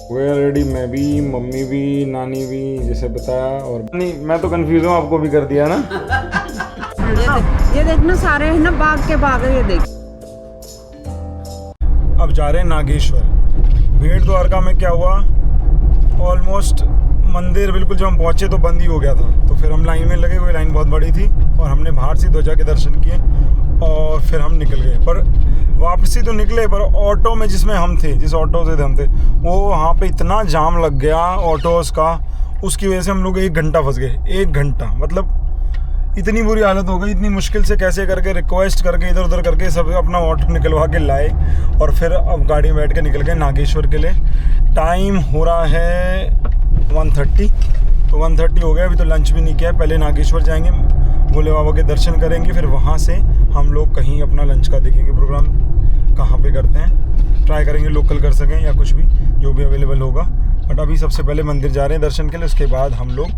वे ready, मैं भी, mummy भी, नानी भी, जैसे बताया। और नहीं, मैं तो कंफ्यूज हूँ, आपको भी कर दिया ना। ये देखना सारे है ना भाग के भाग, ये देख। अब जा रहे हैं नागेश्वर। भीड़ द्वारका में क्या हुआ, ऑलमोस्ट मंदिर बिल्कुल जब हम पहुंचे तो बंद ही हो गया था। तो फिर हम लाइन में लगे, हुए लाइन बहुत बड़ी थी और हमने बाहर से ध्वजा के दर्शन किए और फिर हम निकल गए। पर वापसी तो निकले, पर ऑटो में जिसमें हम थे, जिस ऑटो से हम थे, वो वहाँ पे इतना जाम लग गया ऑटोज़ का, उसकी वजह से हम लोग 1 घंटा फंस गए। 1 घंटा मतलब इतनी बुरी हालत हो गई। इतनी मुश्किल से कैसे करके रिक्वेस्ट करके इधर उधर करके सब अपना ऑटो निकलवा के लाए और फिर अब गाड़ी में बैठ के निकल गए नागेश्वर के लिए। टाइम हो रहा है 1:30, तो 1:30 हो गया। अभी तो लंच भी नहीं किया है। पहले नागेश्वर जाएंगे, भोले बाबा के दर्शन करेंगे, फिर वहाँ से हम लोग कहीं अपना लंच का देखेंगे प्रोग्राम कहाँ पे करते हैं। ट्राई करेंगे लोकल कर सकें या कुछ भी जो भी अवेलेबल होगा। बट अभी सबसे पहले मंदिर जा रहे हैं दर्शन के लिए, उसके बाद हम लोग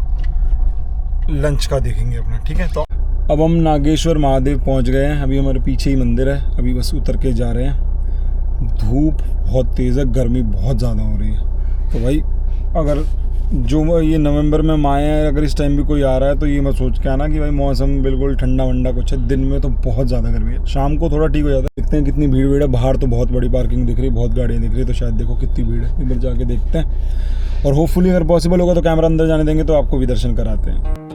लंच का देखेंगे अपना, ठीक है। तो अब हम नागेश्वर महादेव पहुंच गए हैं। अभी हमारे पीछे ही मंदिर है, अभी बस उतर के जा रहे हैं। धूप बहुत तेज़ है, गर्मी बहुत ज़्यादा हो रही है। तो भाई अगर जो ये नवंबर में माए हैं, अगर इस टाइम भी कोई आ रहा है तो ये मत सोच के आना कि भाई मौसम बिल्कुल ठंडा वंडा कुछ है। दिन में तो बहुत ज़्यादा गर्मी है, शाम को थोड़ा ठीक हो जाता है। देखते हैं कितनी भीड़ है। बाहर तो बहुत बड़ी पार्किंग दिख रही है, बहुत गाड़ियाँ दिख रही है, तो शायद देखो कितनी भीड़ है। इधर जाके देखते हैं और होपफुली अगर पॉसिबल होगा तो कैमरा अंदर जाने देंगे तो आपको भी दर्शन कराते हैं।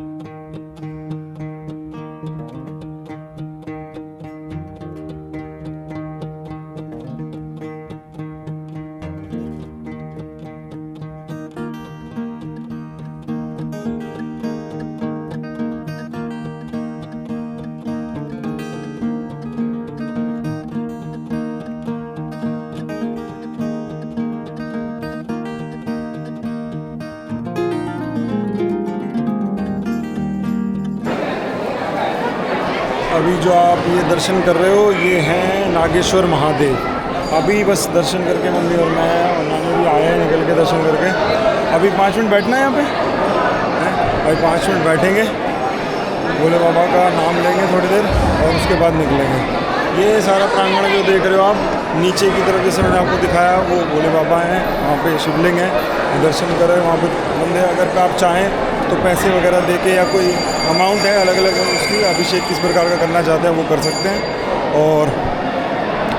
अभी जो आप ये दर्शन कर रहे हो ये हैं नागेश्वर महादेव। अभी बस दर्शन करके मम्मी और मैं और नानी भी आए हैं निकल के दर्शन करके। अभी 5 मिनट बैठना है यहाँ पे, अभी 5 मिनट बैठेंगे, भोले बाबा का नाम लेंगे थोड़ी देर और उसके बाद निकलेंगे। ये सारा प्रांगण जो देख रहे हो आप, नीचे की तरफ जैसे मैंने आपको दिखाया वो भोले बाबा हैं, वहाँ पे शिवलिंग है, दर्शन करें। वहाँ पे मंदिर अगर आप चाहें तो पैसे वगैरह दे के या कोई अमाउंट है अलग अलग उसकी, अभिषेक किस प्रकार का करना चाहते हैं वो कर सकते हैं और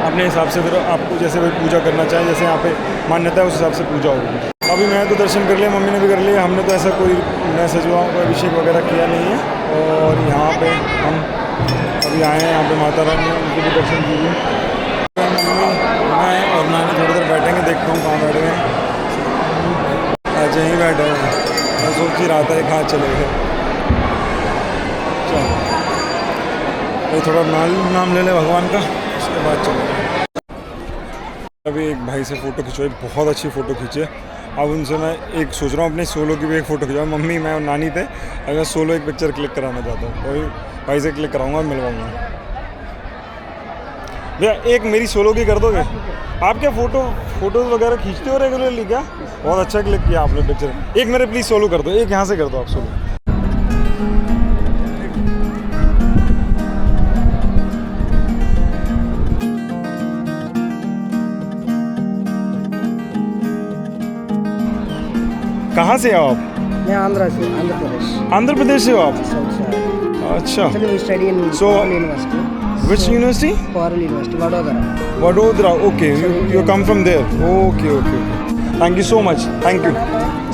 अपने हिसाब से फिर आपको जैसे भी पूजा करना चाहें, जैसे यहाँ पे मान्यता है उस हिसाब से पूजा होगी। अभी मैं तो दर्शन कर लिया, मम्मी ने भी कर लिया, हमने तो ऐसा कोई मैं सजवाओं का अभिषेक वगैरह किया नहीं है। और यहाँ पे हम अभी आए हैं, यहाँ पे माता रानी उनके भी दर्शन कीजिए। मम्मी मैं और नानी थोड़ी देर बैठेंगे, देखता हूँ कहाँ बैठ गए। आज यहीं बैठे हैं, मैं सोच ही रहा था कहाँ चले गए। चलो ये थोड़ा नाम ले ले भगवान का, उसके बाद चलो। अभी एक भाई से फ़ोटो खिंचवाई, बहुत अच्छी फ़ोटो खींची है। अब उनसे मैं एक सोच रहा हूँ अपने सोलो की भी एक फ़ोटो खिंचवाऊँ। मम्मी मैं और नानी थे, अगर मैं सोलो एक पिक्चर क्लिक कराना चाहता हूँ तो भाई से क्लिक कराऊँगा, मिलवाऊँगा। भैया एक मेरी सोलो की कर दोगे? आप क्या फ़ोटोज़ वगैरह खींचते हो रेगुलरली क्या? बहुत अच्छा क्लिक किया आपने पिक्चर। एक मेरे प्लीज़ सोलो कर दो, एक यहाँ से कर दो आप सोलो। कहाँ से हो आप? मैं आंध्र प्रदेश। आंध्र प्रदेश से हो आप? अच्छा। Study in So, university. Which university? Parul University, Vadodara. Vadodara. Okay, you come from there. Okay. Thank you so much. Thank you.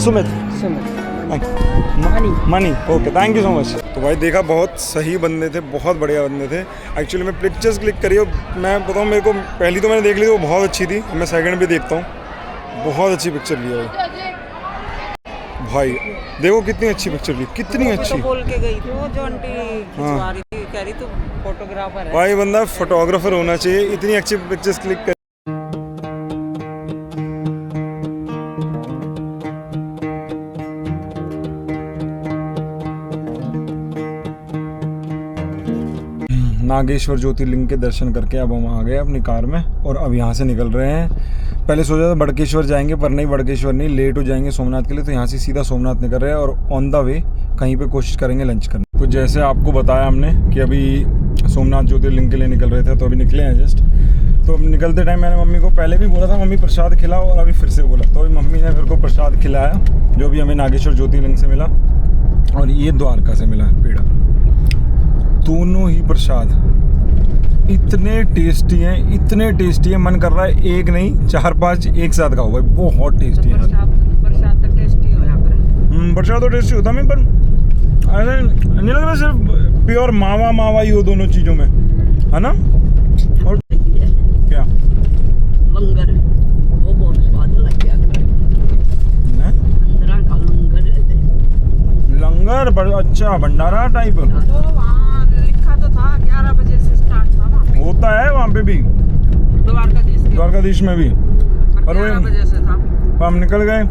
Sumit. Thank you. Money. Okay. Thank you so much. तो भाई देखा, बहुत सही बंदे थे, बहुत बढ़िया बंदे थे। एक्चुअली मैं पिक्चर्स क्लिक करी, मैं बताऊँ मेरे को पहली तो मैंने देख ली वो बहुत अच्छी थी, मैं सेकंड भी देखता हूँ। बहुत अच्छी पिक्चर ली है भाई, देखो कितनी अच्छी पिक्चर ली, कितनी अच्छी। बोल के गई थी वो जो आंटी खिंचवा रही थी, कह रही तू फोटोग्राफर है। भाई बंदा फोटोग्राफर होना चाहिए, इतनी अच्छी पिक्चर्स क्लिक कर। नागेश्वर ज्योतिर्लिंग के दर्शन करके अब हम आ गए अपनी कार में और अब यहाँ से निकल रहे हैं। पहले सोचा था बड़केश्वर जाएंगे, पर नहीं, बड़केश्वर नहीं, लेट हो जाएंगे सोमनाथ के लिए, तो यहाँ से सीधा सोमनाथ निकल रहे हैं और ऑन द वे कहीं पे कोशिश करेंगे लंच करने। तो जैसे आपको बताया हमने कि अभी सोमनाथ ज्योतिर्लिंग के लिए निकल रहे थे, तो अभी निकले हैं जस्ट। तो अब निकलते टाइम मैंने मम्मी को पहले भी बोला था मम्मी प्रसाद खिलाओ, और अभी फिर से बोला, तो अभी मम्मी ने फिर को प्रसाद खिलाया जो भी हमें नागेश्वर ज्योतिर्लिंग से मिला और ये द्वारका से मिला है पेड़ा। दोनों ही प्रसाद इतने टेस्टी हैं, मन कर रहा है एक नहीं 4-5 एक साथ खाओ भाई, बहुत टेस्टी है। प्रसाद तो टेस्टी हो यहाँ पर। प्रसाद तो टेस्टी होता है, पर ऐसा नहीं लग रहा सिर्फ प्योर मावा ही हो दोनों चीज़ों में, है ना। और क्या लंगर वो बहुत स्वाद लग गया लंगर अच्छा भंडारा टाइप तो वहाँ लिखा तो था 11 बजे से स्टार्ट था वहाँ पे। होता है वहाँ पे भी, द्वारकाधीश में भी, पर 11 बजे से था। हम निकल गए,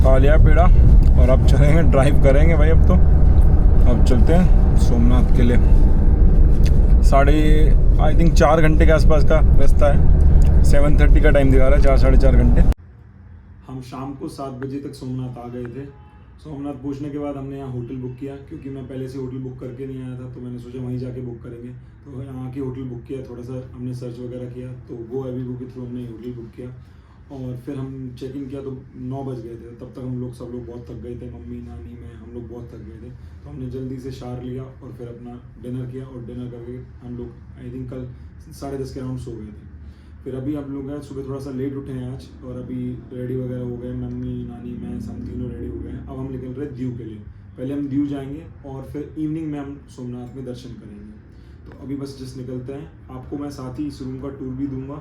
खा लिया पेड़ा और अब चलेंगे, ड्राइव करेंगे भाई। अब चलते हैं सोमनाथ के लिए। आई थिंक 4 घंटे के आसपास का रास्ता है, 7:30 का टाइम दिखा रहा है, 4-4.5 घंटे। हम शाम को 7 बजे तक सोमनाथ आ गए थे। सोमनाथ पहुंचने के बाद हमने यहाँ होटल बुक किया, क्योंकि मैं पहले से होटल बुक करके नहीं आया था, तो मैंने सोचा वहीं जाके बुक करेंगे। तो यहाँ की होटल बुक किया, थोड़ा सा हमने सर्च वगैरह किया, तो वो अभी के थ्रू हमने होटल बुक किया और फिर हम चेक इन किया तो 9 बज गए थे। तब तक सब लोग बहुत थक गए थे, मम्मी नानी मैं हम लोग बहुत थक गए थे। तो हमने जल्दी से शावर लिया और फिर अपना डिनर किया, और डिनर करके हम लोग आई थिंक कल 10:30 के अराउंड सो गए थे। फिर अभी आप लोग हैं सुबह थोड़ा सा लेट उठे हैं आज, और अभी रेडी वगैरह हो गए, मम्मी नानी मैं हम तीनों रेडी हो गए हैं। अब हम निकल रहे हैं दीव के लिए। पहले हम दीव जाएंगे और फिर इवनिंग में हम सोमनाथ में दर्शन करेंगे। तो अभी बस जस्ट निकलते हैं। आपको मैं साथ ही इस रूम का टूर भी दूंगा।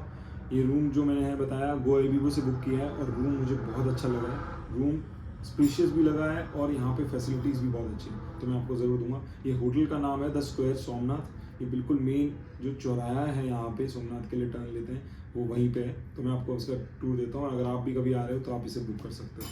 ये रूम जो मैंने बताया GoAbibo से बुक किया है, और रूम मुझे बहुत अच्छा लगा है। रूम स्पेशियस भी लगा है और यहाँ पे फैसिलिटीज़ भी बहुत अच्छी हैं, तो मैं आपको ज़रूर दूंगा। ये होटल का नाम है द स्क्वायर सोमनाथ। ये बिल्कुल मेन जो चौराहा है यहाँ पे सोमनाथ के लिए टर्न लेते हैं, वो वहीं पे है। तो मैं आपको उसका टूर देता हूँ, अगर आप भी कभी आ रहे हो तो आप इसे बुक कर सकते हो।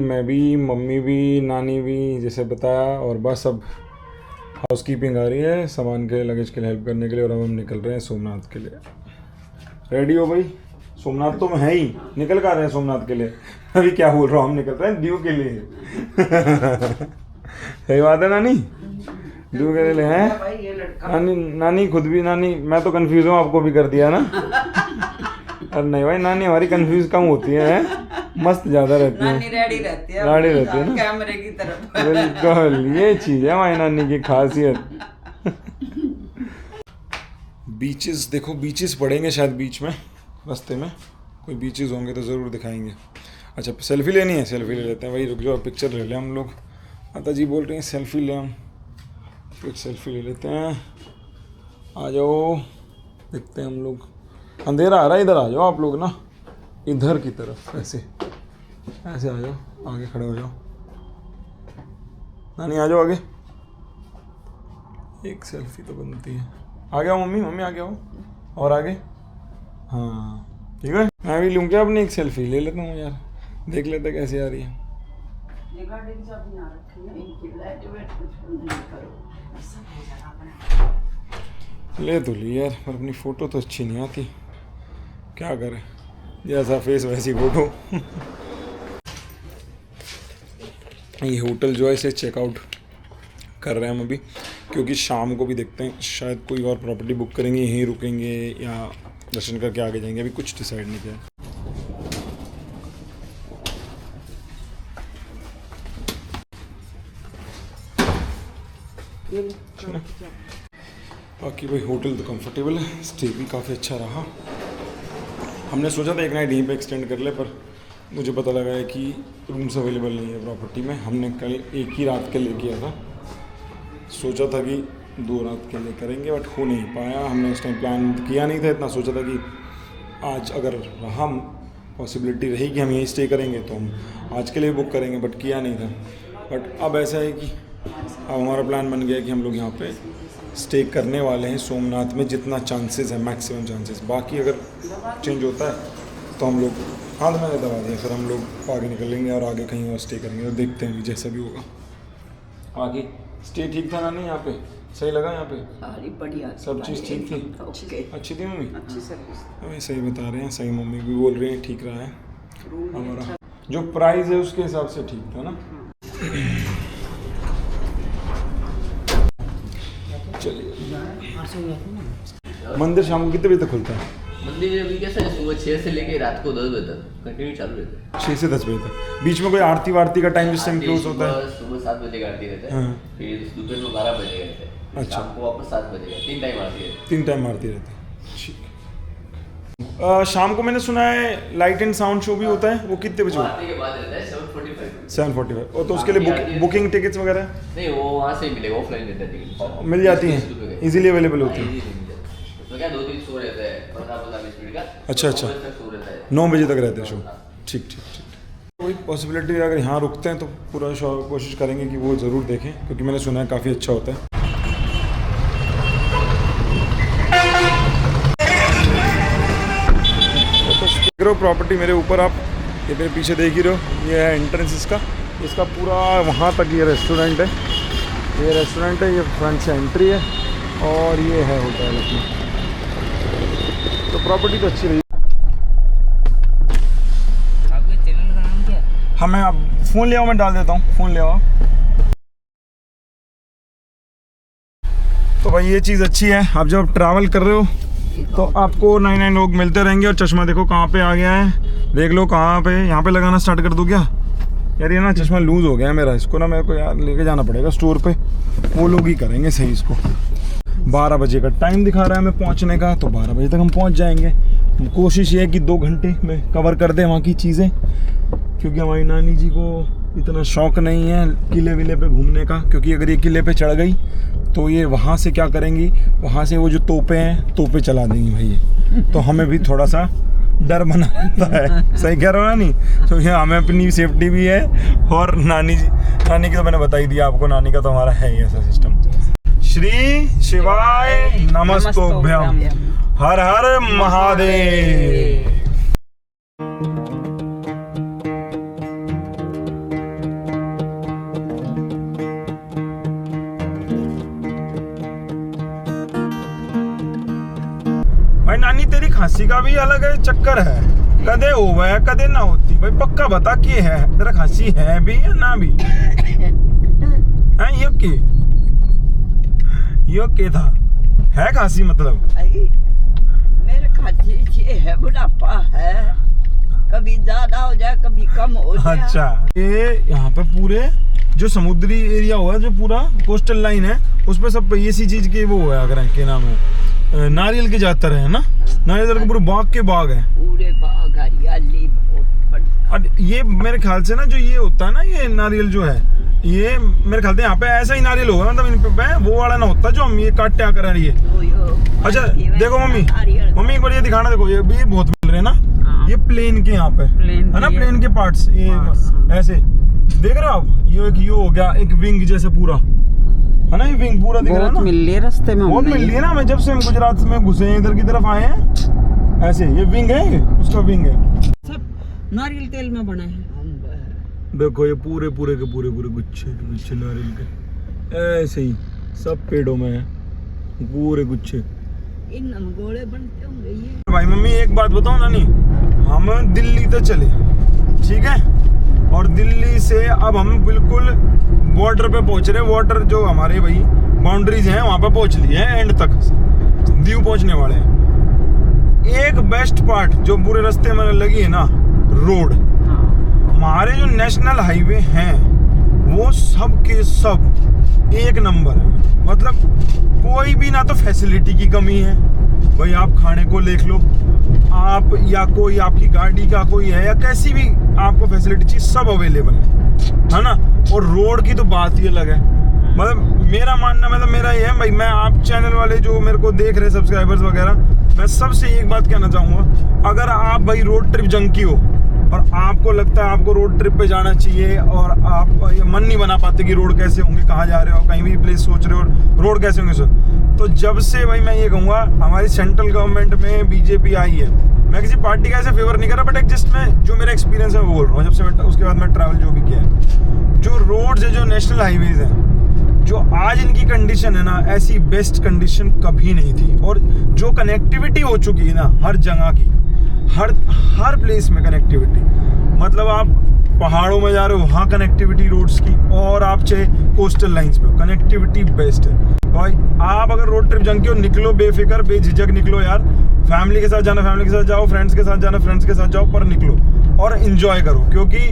मैं भी, मम्मी भी, नानी भी, जैसे बताया, और बस अब हाउसकीपिंग आ रही है सामान के लगेज के लिए हेल्प करने के लिए, और अब हम निकल रहे हैं सोमनाथ के लिए। रेडी हो भाई? सोमनाथ तो है ही, निकल कर रहे हैं सोमनाथ के लिए। अभी क्या बोल रहा हूँ, हम निकल रहे हैं दीव के लिए। सही बात है नानी, दीव के लिए हैं नानी खुद भी। नानी मैं तो कंफ्यूज हूँ, आपको भी कर दिया ना। अरे नहीं भाई, नानी हमारी कंफ्यूज कम होती है, मस्त ज्यादा रहती है, रेडी रहती है ना कैमरे की तरफ। बिल्कुल, ये चीज है हमारी नानी की खासियत। बीचेस देखो, बीचेस पड़ेंगे शायद बीच में, रास्ते में कोई बीचेस होंगे तो ज़रूर दिखाएंगे। अच्छा सेल्फी लेनी है, सेल्फी ले लेते हैं भाई, रुक जाओ पिक्चर ले लें हम लोग। माता जी बोल रहे हैं सेल्फी ले, हम एक सेल्फी ले लेते हैं। आ जाओ, देखते हैं हम लोग। अंधेरा आ रहा है, इधर आ जाओ आप लोग ना, इधर की तरफ, ऐसे ऐसे आ जाओ, आगे खड़े हो जाओ। नानी आ जाओ आगे, एक सेल्फी तो बनती है। आ गया मम्मी, मम्मी आ गया हो, और आगे। हाँ ठीक है, मैं भी लूँ क्या अपनी एक सेल्फी? ले लेता हूँ यार, देख लेते कैसी आ रही है। ले तो ली यार, पर अपनी फ़ोटो तो अच्छी नहीं आती, क्या करें, जैसा फेस वैसी फ़ोटो। ये होटल जो है इसे चेकआउट कर रहे हैं हम अभी, क्योंकि शाम को भी देखते हैं, शायद कोई और प्रॉपर्टी बुक करेंगे, यहीं रुकेंगे या दर्शन करके आगे जाएंगे, अभी कुछ डिसाइड नहीं किया। बाकी भाई होटल तो कंफर्टेबल है, स्टे भी काफ़ी अच्छा रहा। हमने सोचा था एक नाइट यहीं पे एक्सटेंड कर ले, पर मुझे पता लगा है कि रूम्स अवेलेबल नहीं है प्रॉपर्टी में। हमने कल एक ही रात के लिए किया था, सोचा था कि 2 रात के लिए करेंगे, बट हो नहीं पाया। हमने उस टाइम प्लान किया नहीं था इतना, सोचा था कि आज अगर रहा पॉसिबिलिटी रही कि हम यहीं स्टे करेंगे तो हम आज के लिए बुक करेंगे, बट किया नहीं था। बट अब ऐसा है कि अब हमारा प्लान बन गया कि हम लोग यहाँ पे स्टे करने वाले हैं सोमनाथ में, जितना चांसेस है मैक्सिमम चांसेस। बाकी अगर चेंज होता है तो हम लोग हाथ मैंने दबा दिया, फिर हम लोग आगे निकलेंगे और आगे कहीं और स्टे करेंगे, तो देखते हैं जैसा भी होगा। बाकी स्टे ठीक था ना? नहीं यहाँ पे सही लगा? यहाँ पे अरे बढ़िया, सब चीज़ ठीक थी? ओके, अच्छी थी मम्मी? अच्छी सर्विस। हमें सही बता रहे हैं, सही मम्मी भी बोल रही हैं ठीक रहा है। हमारा जो प्राइस है उसके हिसाब से ठीक था ना। चलिए, मंदिर शाम को कितने बजे तक खुलता है? मंदिर अभी कैसा है, सुबह 6 से लेके रात को 10 बजे तक कंटिन्यू चालू रहता है। 6 से 10 बजे तक। बीच में कोई आरती वारती का टाइम जिससे क्लोज होता है? सुबह 7 बजे का आरती रहता है, हाँ। फिर दोपहर में 12 बजे का रहता है, फिर अच्छा। शाम को वापस 7 बजे का, 3 टाइम आरती रहती 3 टाइम आरती रहती है। ठीक। शाम को मैंने सुना है लाइट एंड साउंड शो भी होता है, वो कितने बजे है। होता आरती के बाद रहता है 7:45। 7:45। और तो उसके लिए बुकिंग टिकट्स वगैरह नहीं, वो वहाँ से ही मिलेगा, ऑफलाइन रहता है टिकट, मिल जाती हैं, इजीली अवेलेबल होती हैं? तो क्या 2-3 शो रहता है 15-20 मिनट का। अच्छा, अच्छा। 9 बजे तक शो रहता है। 9 बजे तक रहते हैं शो। ठीक ठीक ठीक। कोई पॉसिबिलिटी अगर यहाँ रुकते हैं तो पूरा शो कोशिश करेंगे कि वो ज़रूर देखें, क्योंकि मैंने सुना है काफ़ी अच्छा होता है। देख रहे हो प्रॉपर्टी मेरे ऊपर, आप ये मेरे पीछे देख ही रहे हो, ये है एंट्रेंस इसका पूरा वहाँ तक ये रेस्टोरेंट है, ये रेस्टोरेंट है, ये फ्रंट से एंट्री है और ये है होटल अपना। तो प्रॉपर्टी तो अच्छी रही। आपके चैनल का नाम क्या है? हाँ, मैं अब फ़ोन ले आओ, मैं डाल देता हूँ, फ़ोन ले आओ। तो भाई ये चीज़ अच्छी है, आप जब ट्रैवल कर रहे हो तो आपको नए लोग मिलते रहेंगे। और चश्मा देखो कहाँ पे आ गया है, देख लो कहाँ पे, यहाँ पे लगाना स्टार्ट कर दूँ क्या? यार ये ना चश्मा लूज़ हो गया है मेरा, इसको ना मेरे को यार लेके जाना पड़ेगा स्टोर पे, वो लोग ही करेंगे सही इसको। 12 बजे का टाइम दिखा रहा है हमें पहुँचने का, तो 12 बजे तक हम पहुँच जाएंगे। कोशिश ये है कि 2 घंटे में कवर कर दें वहाँ की चीज़ें, क्योंकि हमारी नानी जी को इतना शौक़ नहीं है किले विले पे घूमने का, क्योंकि अगर ये किले पे चढ़ गई तो ये वहाँ से क्या करेंगी, वहाँ से वो जो तोपें हैं तोपें चला देंगी भाई ये। तो हमें भी थोड़ा सा डर बना रहता है। सही कह रहा हो ना? नहीं तो ये हमें अपनी सेफ्टी भी है, और नानी की तो मैंने बता ही दिया आपको, नानी का तो हमारा है ही ऐसा सिस्टम। श्री शिवाय नमस्तोभ्यम, हर हर महादेव। भाई नानी तेरी खांसी का भी अलग है चक्कर है, कदे हुआ है कदे ना होती। भाई पक्का बता कि है तेरा खांसी है भी या ना भी? है यो के था है खांसी मतलब? मेरे खांसी है, बुढ़ापा है, कभी ज्यादा हो जाए कभी कम हो जाए। अच्छा, ये यहाँ पे पूरे जो समुद्री एरिया हुआ है, जो पूरा कोस्टल लाइन है, उस पर सब इसी चीज के वो हुआ है, क्या नाम है, नारियल के ज्यादातर है ना, नारियल के पूरे बाग के बाग है, पूरे बाग हरियाली बहुत बढ़िया। और ये मेरे ख्याल से ना जो ये होता है ना, ये नारियल जो है, ये मेरे ख्याल से यहाँ पे ऐसा ही नारियल होगा, मतलब इन पे वो वाला ना होता जो हम ये काटते आ कर रही है। अच्छा देखो मम्मी एक बार ये दिखाना, देखो ये भी बहुत मिल रहे हैं ना, ये प्लेन के यहाँ पे है ना, प्लेन के पार्ट्स ये ऐसे देख रहे हो आप, ये एक ये हो गया एक विंग जैसे पूरा है ना, ये विंग पूरा दिख रहा है ना, मिल रही है रास्ते में, बहुत मिल रही है ना। मैं जब से हम गुजरात में घुसे हैं इधर की तरफ आए हैं, ऐसे ये विंग है, ये उसका विंग है, सब नारियल तेल में बना है। देखो ये पूरे के पूरे गुच्छे नारियल के, ऐसे ही सब पेड़ों में है पूरे गुच्छे। इन गोले बनते होंगे ये। भाई मम्मी एक बात बताओ नानी, हम दिल्ली तो चले ठीक है, और दिल्ली से अब हम बिल्कुल बॉर्डर पे पहुंच रहे, बॉर्डर जो हमारे भाई बाउंड्रीज हैं वहां पे पहुंच लिए हैं, एंड तक दीव पहुंचने वाले हैं। एक बेस्ट पार्ट जो पूरे रास्ते में लगी है ना, रोड, हमारे जो नेशनल हाईवे हैं वो सब के सब एक नंबर है, मतलब कोई भी ना तो फैसिलिटी की कमी है भाई, आप खाने को देख लो आप, या कोई आपकी गाड़ी का कोई है या कैसी भी आपको फैसिलिटी चीज सब अवेलेबल है ना। और रोड की तो बात ही अलग है, मतलब मेरा मानना, मतलब मेरा ये है भाई, मैं आप चैनल वाले जो मेरे को देख रहे सब्सक्राइबर्स वगैरह, मैं सबसे एक बात कहना चाहूँगा, अगर आप भाई रोड ट्रिप जंकी हो और आपको लगता है आपको रोड ट्रिप पे जाना चाहिए और आप ये मन नहीं बना पाते कि रोड कैसे होंगे, कहाँ जा रहे हो, कहीं भी प्लेस सोच रहे हो रोड कैसे होंगे सर। तो जब से भाई मैं ये कहूँगा हमारी सेंट्रल गवर्नमेंट में बीजेपी आई है, मैं किसी पार्टी का ऐसे फेवर नहीं कर रहा, बट एक जस्ट मैं जो मेरा एक्सपीरियंस है वो बोल रहा हूँ। जब से मैं उसके बाद मैं ट्रैवल जो भी किया है, जो रोड्स है, जो नेशनल हाईवेज हैं, जो आज इनकी कंडीशन है ना, ऐसी बेस्ट कंडीशन कभी नहीं थी। और जो कनेक्टिविटी हो चुकी है ना हर जगह की, हर प्लेस में कनेक्टिविटी, मतलब आप पहाड़ों में जा रहे हो वहाँ कनेक्टिविटी रोड्स की, और आप चाहे कोस्टल लाइंस पे हो, कनेक्टिविटी बेस्ट है भाई। आप अगर रोड ट्रिप जंग के हो, निकलो बेफिक्र बेझिझक निकलो यार। फैमिली के साथ जाना फैमिली के साथ जाओ, फ्रेंड्स के साथ जाना फ्रेंड्स के साथ जाओ, पर निकलो और एंजॉय करो, क्योंकि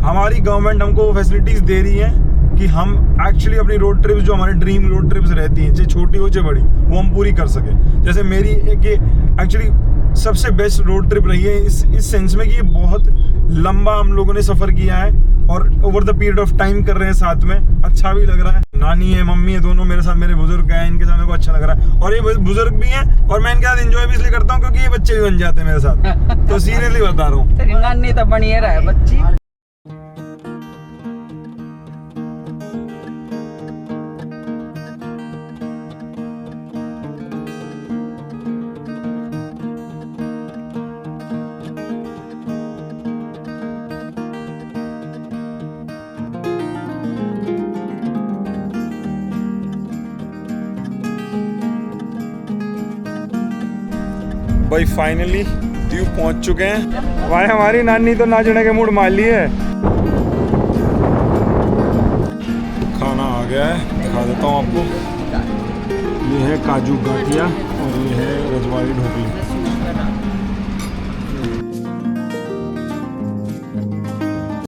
हमारी गवर्नमेंट हमको फैसिलिटीज़ दे रही है कि हम एक्चुअली अपनी रोड ट्रिप्स, जो हमारी ड्रीम रोड ट्रिप्स रहती हैं, चाहे छोटी हो चाहे बड़ी, वो हम पूरी कर सकें। जैसे मेरी एक ये एक्चुअली सबसे बेस्ट रोड ट्रिप रही है इस सेंस में कि ये बहुत लंबा हम लोगों ने सफ़र किया है और over the period of time कर रहे हैं साथ में, अच्छा भी लग रहा है। नानी है, मम्मी है, दोनों मेरे साथ, मेरे बुजुर्ग हैं, इनके साथ मेरे को अच्छा लग रहा है। और ये बुजुर्ग भी हैं और मैं इनके साथ एंजॉय भी इसलिए करता हूँ क्योंकि ये बच्चे भी बन जाते हैं मेरे साथ। तो सीरियसली बता रहा हूँ। तेरी नानी तो बनी रहा है बच्ची। भाई फाइनली दीव पहुंच चुके हैं भाई। हमारी नानी तो नाचने के मूड मार लिए है। खाना आ गया है, दिखा देता हूँ आपको। ये है काजू गाठिया और ये है रजवाड़ी ढोकली।